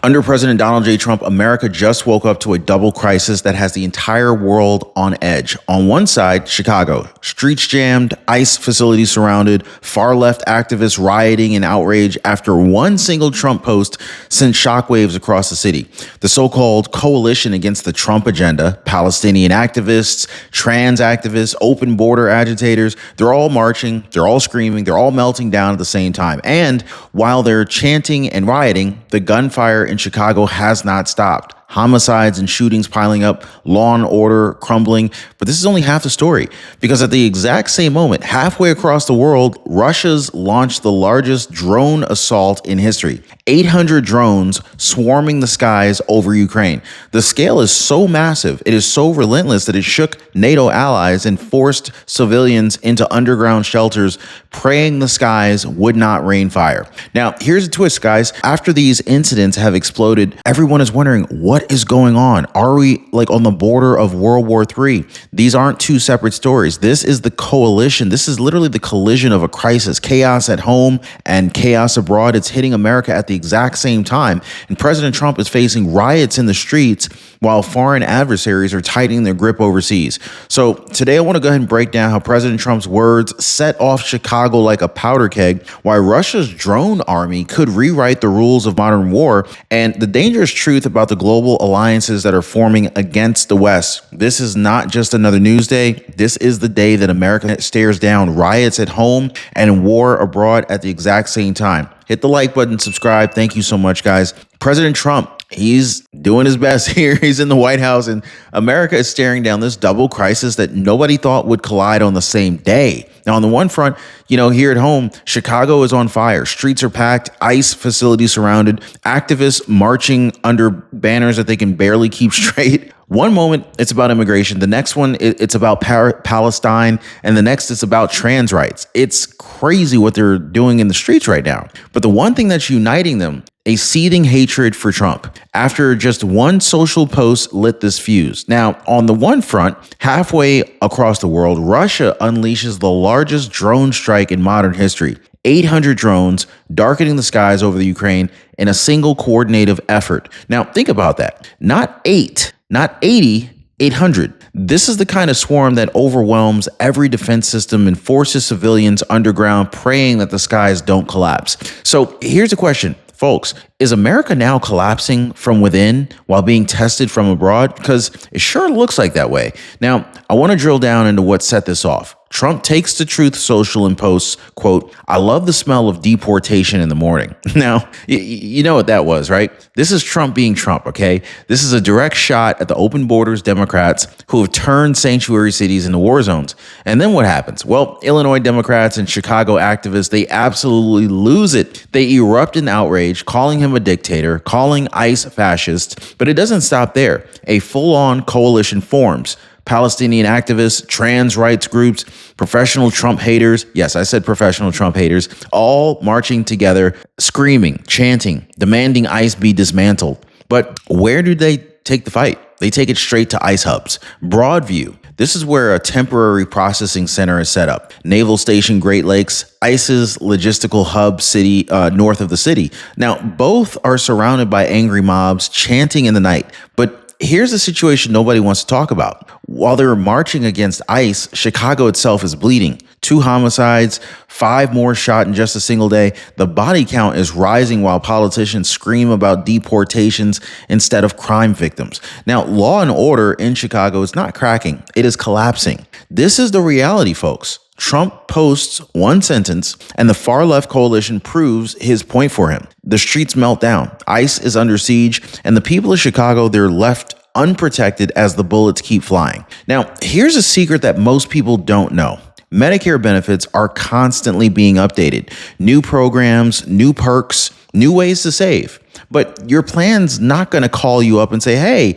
Under President Donald J. Trump, America just woke up to a double crisis that has the entire world on edge. On one side, Chicago, streets jammed, ICE facilities surrounded, far left activists rioting in outrage after one single Trump post sent shockwaves across the city. The so-called coalition against the Trump agenda, Palestinian activists, trans activists, open border agitators, they're all marching, they're all screaming, they're all melting down at the same time. And while they're chanting and rioting, the gunfire in Chicago has not stopped. Homicides and shootings piling up, law and order crumbling. But this is only half the story, because at the exact same moment, halfway across the world, Russia's launched the largest drone assault in history. 800 drones swarming the skies over Ukraine. The scale is so massive, it is so relentless that it shook NATO allies and forced civilians into underground shelters, praying the skies would not rain fire. Now, here's a twist, guys. After these incidents have exploded, everyone is wondering, what is going on? Are we like on the border of World War III? These aren't two separate stories. This is the coalition. This is literally the collision of a crisis. Chaos at home and chaos abroad. It's hitting America at the exact same time. And President Trump is facing riots in the streets while foreign adversaries are tightening their grip overseas. So today I want to go ahead and break down how President Trump's words set off Chicago like a powder keg, why Russia's drone army could rewrite the rules of modern war, and the dangerous truth about the global alliances that are forming against the West. This is not just another news day. This is the day that America stares down riots at home and war abroad at the exact same time. Hit the like button, subscribe. Thank you so much, guys. President Trump, he's doing his best here. He's in the White House, and America is staring down this double crisis that nobody thought would collide on the same day. Now, on the one front, here at home, Chicago is on fire. Streets are packed, ICE facilities surrounded, activists marching under banners that they can barely keep straight. One moment, it's about immigration. The next one, it's about Palestine. And the next, it's about trans rights. It's crazy what they're doing in the streets right now. But the one thing that's uniting them, a seething hatred for Trump. After just one social post lit this fuse. Now, on the one front, halfway across the world, Russia unleashes the largest drone strike in modern history. 800 drones darkening the skies over the Ukraine in a single coordinated effort. Now, think about that. Not 8, not 80, 800. This is the kind of swarm that overwhelms every defense system and forces civilians underground, praying that the skies don't collapse. So here's a question. Folks, is America now collapsing from within while being tested from abroad? Because it sure looks like that way. Now, I want to drill down into what set this off. Trump takes to Truth Social and posts, quote, "I love the smell of deportation in the morning." Now, you know what that was, right? This is Trump being Trump, okay? This is a direct shot at the open borders Democrats who have turned sanctuary cities into war zones. And then what happens? Well, Illinois Democrats and Chicago activists, they absolutely lose it. They erupt in outrage, calling him a dictator, calling ICE fascist. But it doesn't stop there. A full-on coalition forms. Palestinian activists, trans rights groups, professional Trump haters. Yes, I said professional Trump haters, all marching together, screaming, chanting, demanding ICE be dismantled. But where do they take the fight? They take it straight to ICE hubs. Broadview. This is where a temporary processing center is set up. Naval Station Great Lakes, ICE's logistical hub city north of the city. Now, both are surrounded by angry mobs chanting in the night. But here's a situation nobody wants to talk about. While they're marching against ICE, Chicago itself is bleeding. 2 homicides, 5 more shot in just a single day. The body count is rising while politicians scream about deportations instead of crime victims. Now, law and order in Chicago is not cracking. It is collapsing. This is the reality, folks. Trump posts one sentence and the far left coalition proves his point for him. The streets melt down. ICE is under siege, and the people of Chicago, they're left unprotected as the bullets keep flying. Now, here's a secret that most people don't know. Medicare benefits are constantly being updated. New programs, new perks, new ways to save. But your plan's not going to call you up and say, hey,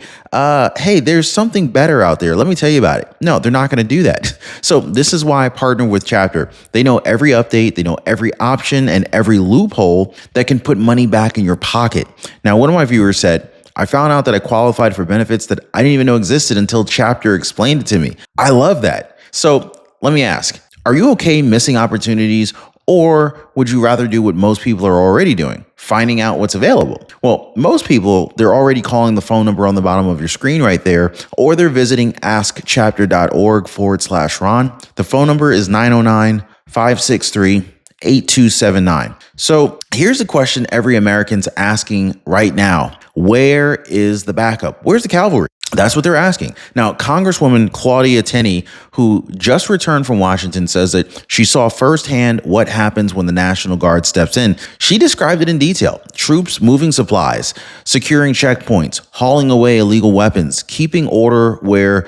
there's something better out there. Let me tell you about it. No, they're not going to do that. So this is why I partner with Chapter. They know every update, they know every option and every loophole that can put money back in your pocket. Now, one of my viewers said, I found out that I qualified for benefits that I didn't even know existed until Chapter explained it to me. I love that. So let me ask, are you okay missing opportunities Or would you rather do what most people are already doing, finding out what's available? Well, most people, they're already calling the phone number on the bottom of your screen right there, or they're visiting askchapter.org/Ron. The phone number is 909-563-8279. So here's the question every American's asking right now. Where is the backup? Where's the cavalry? That's what they're asking. Now, Congresswoman Claudia Tenney, who just returned from Washington, says that she saw firsthand what happens when the National Guard steps in. She described it in detail. Troops moving supplies, securing checkpoints, hauling away illegal weapons, keeping order where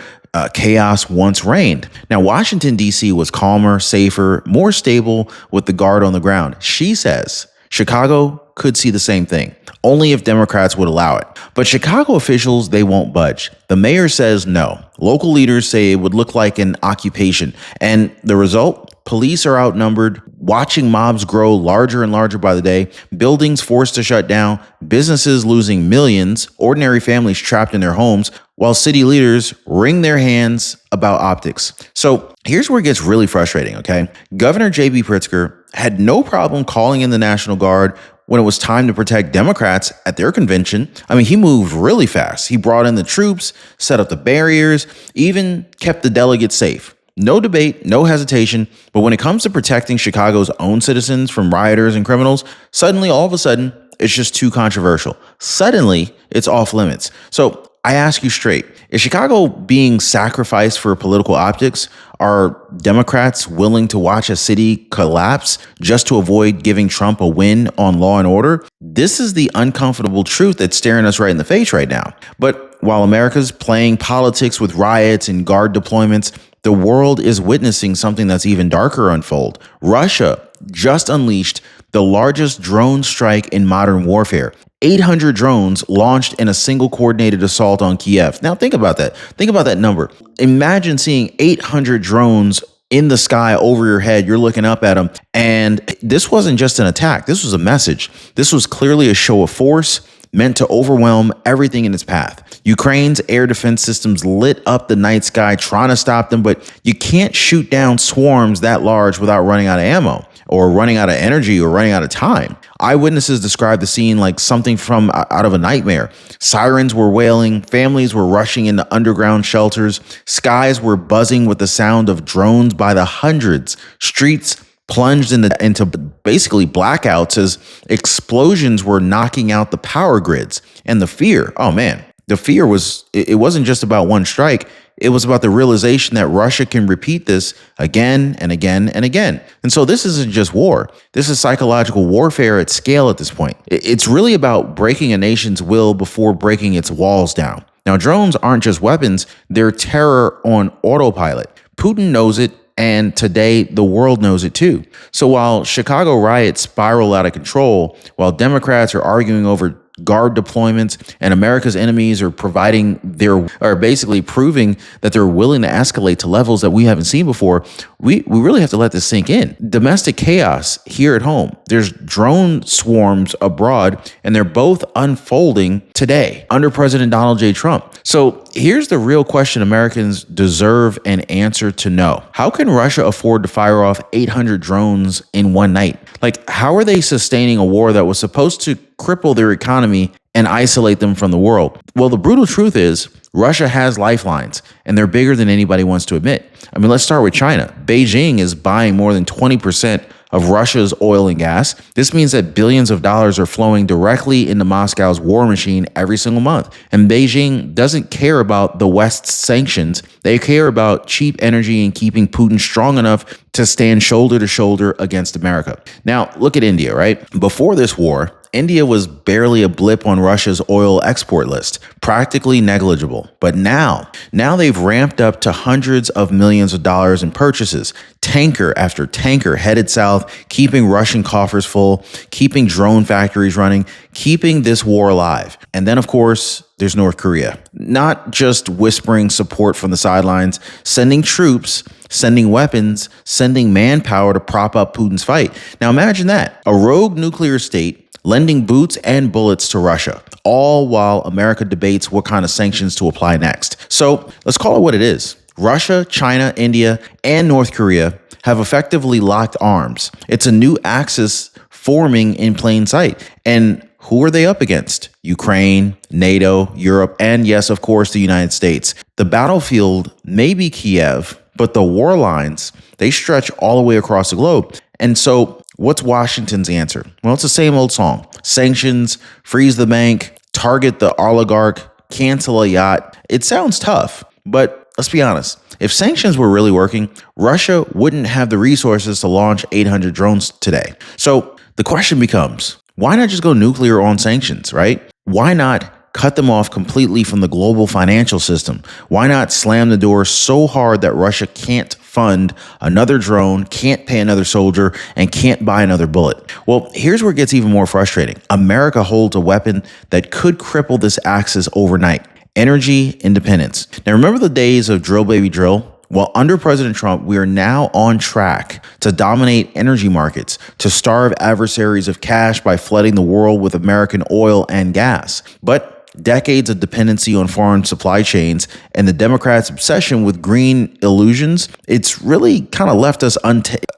chaos once reigned. Now, Washington, D.C. was calmer, safer, more stable with the Guard on the ground. She says Chicago could see the same thing, only if Democrats would allow it. But Chicago officials, they won't budge. The mayor says no. Local leaders say it would look like an occupation. And the result? Police are outnumbered, watching mobs grow larger and larger by the day, buildings forced to shut down, businesses losing millions, ordinary families trapped in their homes, while city leaders wring their hands about optics. So here's where it gets really frustrating, okay? Governor J.B. Pritzker had no problem calling in the National Guard when it was time to protect Democrats at their convention. I mean, he moved really fast. He brought in the troops, set up the barriers, even kept the delegates safe. No debate, no hesitation. But when it comes to protecting Chicago's own citizens from rioters and criminals, suddenly, all of a sudden, it's just too controversial. Suddenly, it's off limits. So I ask you straight, is Chicago being sacrificed for political optics? Are Democrats willing to watch a city collapse just to avoid giving Trump a win on law and order? This is the uncomfortable truth that's staring us right in the face right now. But while America's playing politics with riots and Guard deployments, the world is witnessing something that's even darker unfold. Russia just unleashed the largest drone strike in modern warfare. 800 drones launched in a single coordinated assault on Kiev. Now think about that. Think about that number. Imagine seeing 800 drones in the sky over your head. You're looking up at them. And this wasn't just an attack. This was a message. This was clearly a show of force meant to overwhelm everything in its path. Ukraine's air defense systems lit up the night sky trying to stop them, but you can't shoot down swarms that large without running out of ammo or running out of energy or running out of time. Eyewitnesses described the scene like something from out of a nightmare. Sirens were wailing, families were rushing into underground shelters, skies were buzzing with the sound of drones by the hundreds, streets plunged into basically blackouts as explosions were knocking out the power grids. And the fear, oh man, the fear was, it wasn't just about one strike. It was about the realization that Russia can repeat this again and again and again. And so this isn't just war. This is psychological warfare at scale at this point. It's really about breaking a nation's will before breaking its walls down. Now, drones aren't just weapons. They're terror on autopilot. Putin knows it. And today, the world knows it too. So while Chicago riots spiral out of control, while Democrats are arguing over Guard deployments and America's enemies are basically proving that they're willing to escalate to levels that we haven't seen before, we really have to let this sink in. Domestic chaos here at home. There's drone swarms abroad, and they're both unfolding today under President Donald J. Trump. So here's the real question Americans deserve an answer to know. How can Russia afford to fire off 800 drones in one night? Like, how are they sustaining a war that was supposed to cripple their economy and isolate them from the world? Well, the brutal truth is Russia has lifelines, and they're bigger than anybody wants to admit. I mean, let's start with China. Beijing is buying more than 20% of Russia's oil and gas. This means that billions of dollars are flowing directly into Moscow's war machine every single month. And Beijing doesn't care about the West's sanctions. They care about cheap energy and keeping Putin strong enough to stand shoulder to shoulder against America. Now, look at India, right? Before this war, India was barely a blip on Russia's oil export list, practically negligible. But now they've ramped up to hundreds of millions of dollars in purchases, tanker after tanker headed south, keeping Russian coffers full, keeping drone factories running, keeping this war alive. And then, of course, there's North Korea, not just whispering support from the sidelines, sending troops, sending weapons, sending manpower to prop up Putin's fight. Now imagine that, a rogue nuclear state lending boots and bullets to Russia, all while America debates what kind of sanctions to apply next. So let's call it what it is. Russia, China, India, and North Korea have effectively locked arms. It's a new axis forming in plain sight. And who are they up against? Ukraine, NATO, Europe, and yes, of course, the United States. The battlefield may be Kiev, but the war lines, they stretch all the way across the globe. And so what's Washington's answer? Well, it's the same old song. Sanctions, freeze the bank, target the oligarch, cancel a yacht. It sounds tough, but let's be honest. If sanctions were really working, Russia wouldn't have the resources to launch 800 drones today. So the question becomes, why not just go nuclear on sanctions, right? Why not cut them off completely from the global financial system? Why not slam the door so hard that Russia can't fund another drone, can't pay another soldier, and can't buy another bullet? Well, here's where it gets even more frustrating. America holds a weapon that could cripple this axis overnight. Energy independence. Now, remember the days of drill baby drill? Well, under President Trump, we are now on track to dominate energy markets, to starve adversaries of cash by flooding the world with American oil and gas. But decades of dependency on foreign supply chains and the Democrats' obsession with green illusions, it's really kind of left us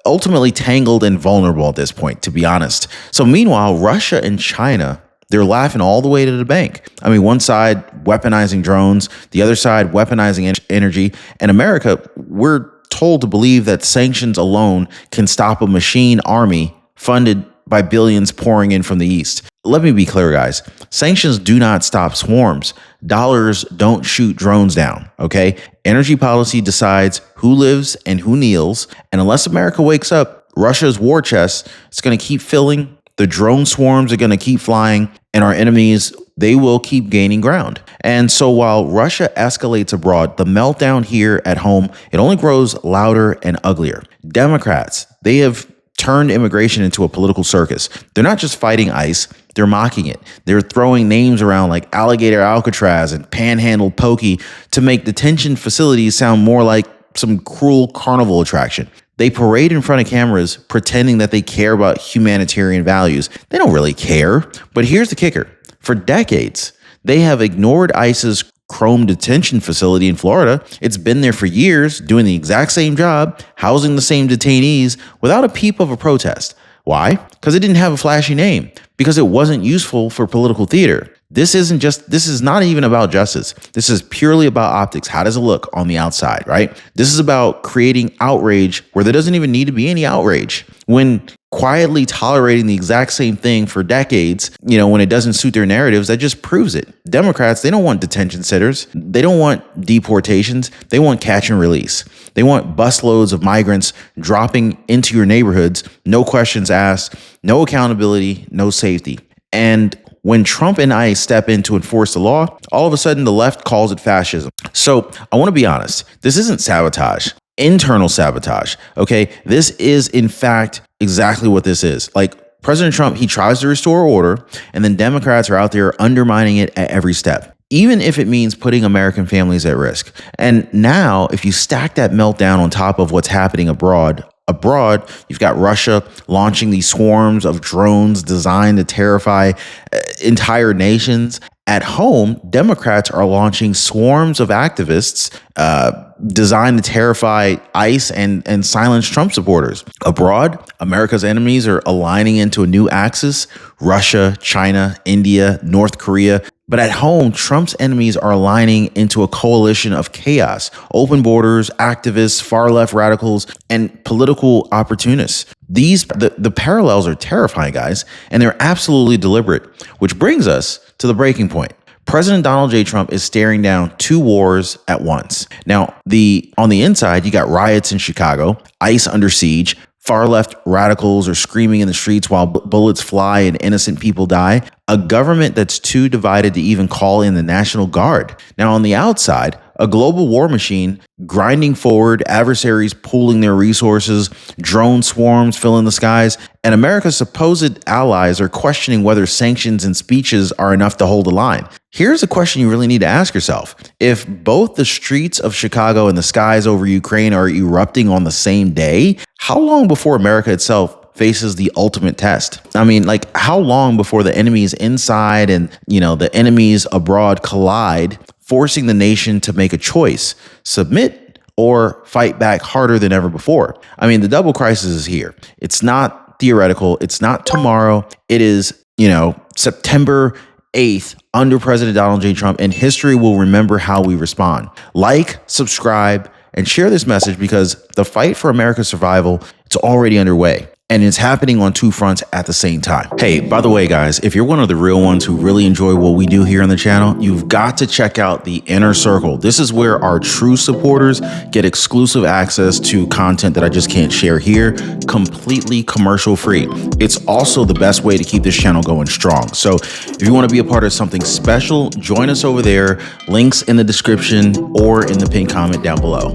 ultimately tangled and vulnerable at this point, to be honest. So meanwhile, Russia and China, they're laughing all the way to the bank. I mean, one side weaponizing drones, the other side weaponizing energy. And America, we're told to believe that sanctions alone can stop a machine army funded by billions pouring in from the East. Let me be clear, guys. Sanctions do not stop swarms. Dollars don't shoot drones down, okay? Energy policy decides who lives and who kneels. And unless America wakes up, Russia's war chest is going to keep filling. The drone swarms are going to keep flying, and our enemies, they will keep gaining ground. And so while Russia escalates abroad, the meltdown here at home, it only grows louder and uglier. Democrats, they have turned immigration into a political circus. They're not just fighting ICE, they're mocking it. They're throwing names around like Alligator Alcatraz and Panhandle Pokey to make detention facilities sound more like some cruel carnival attraction. They parade in front of cameras pretending that they care about humanitarian values. They don't really care. But here's the kicker. For decades, they have ignored ICE's Chrome detention facility in Florida. It's been there for years, doing the exact same job, housing the same detainees without a peep of a protest. Why? Because it didn't have a flashy name, because it wasn't useful for political theater. This is not even about justice. This is purely about optics. How does it look on the outside, right? This is about creating outrage where there doesn't even need to be any outrage. When quietly tolerating the exact same thing for decades, when it doesn't suit their narratives, that just proves it. Democrats, they don't want detention centers. They don't want deportations. They want catch and release. They want busloads of migrants dropping into your neighborhoods, no questions asked, no accountability, no safety. And when Trump and ICE step in to enforce the law, all of a sudden the left calls it fascism. So I want to be honest. This isn't sabotage, internal sabotage. Okay. This is, in fact, exactly what this is. Like President Trump, he tries to restore order, and then Democrats are out there undermining it at every step, even if it means putting American families at risk. And now, if you stack that meltdown on top of what's happening abroad, you've got Russia launching these swarms of drones designed to terrify entire nations. At home, Democrats are launching swarms of activists designed to terrify ICE and silence Trump supporters. Abroad, America's enemies are aligning into a new axis: Russia, China, India, North Korea. But at home, Trump's enemies are aligning into a coalition of chaos: open borders, activists, far-left radicals, and political opportunists. The parallels are terrifying, guys, and they're absolutely deliberate, which brings us to the breaking point. President Donald J. Trump is staring down two wars at once. Now, on the inside, you got riots in Chicago, ICE under siege, far-left radicals are screaming in the streets while bullets fly and innocent people die, a government that's too divided to even call in the National Guard. Now, on the outside, a global war machine grinding forward, adversaries pooling their resources, drone swarms filling the skies, and America's supposed allies are questioning whether sanctions and speeches are enough to hold the line. Here's a question you really need to ask yourself. If both the streets of Chicago and the skies over Ukraine are erupting on the same day, how long before America itself faces the ultimate test? I mean, like, how long before the enemies inside and, the enemies abroad collide, forcing the nation to make a choice: submit or fight back harder than ever before. I mean, the double crisis is here. It's not theoretical. It's not tomorrow. It is, September 8th under President Donald J. Trump, and history will remember how we respond. Like, subscribe, and share this message because the fight for America's survival, it's already underway. And it's happening on two fronts at the same time. Hey, by the way, guys, if you're one of the real ones who really enjoy what we do here on the channel, you've got to check out the Inner Circle. This is where our true supporters get exclusive access to content that I just can't share here, completely commercial free. It's also the best way to keep this channel going strong. So if you want to be a part of something special, join us over there. Links in the description or in the pinned comment down below.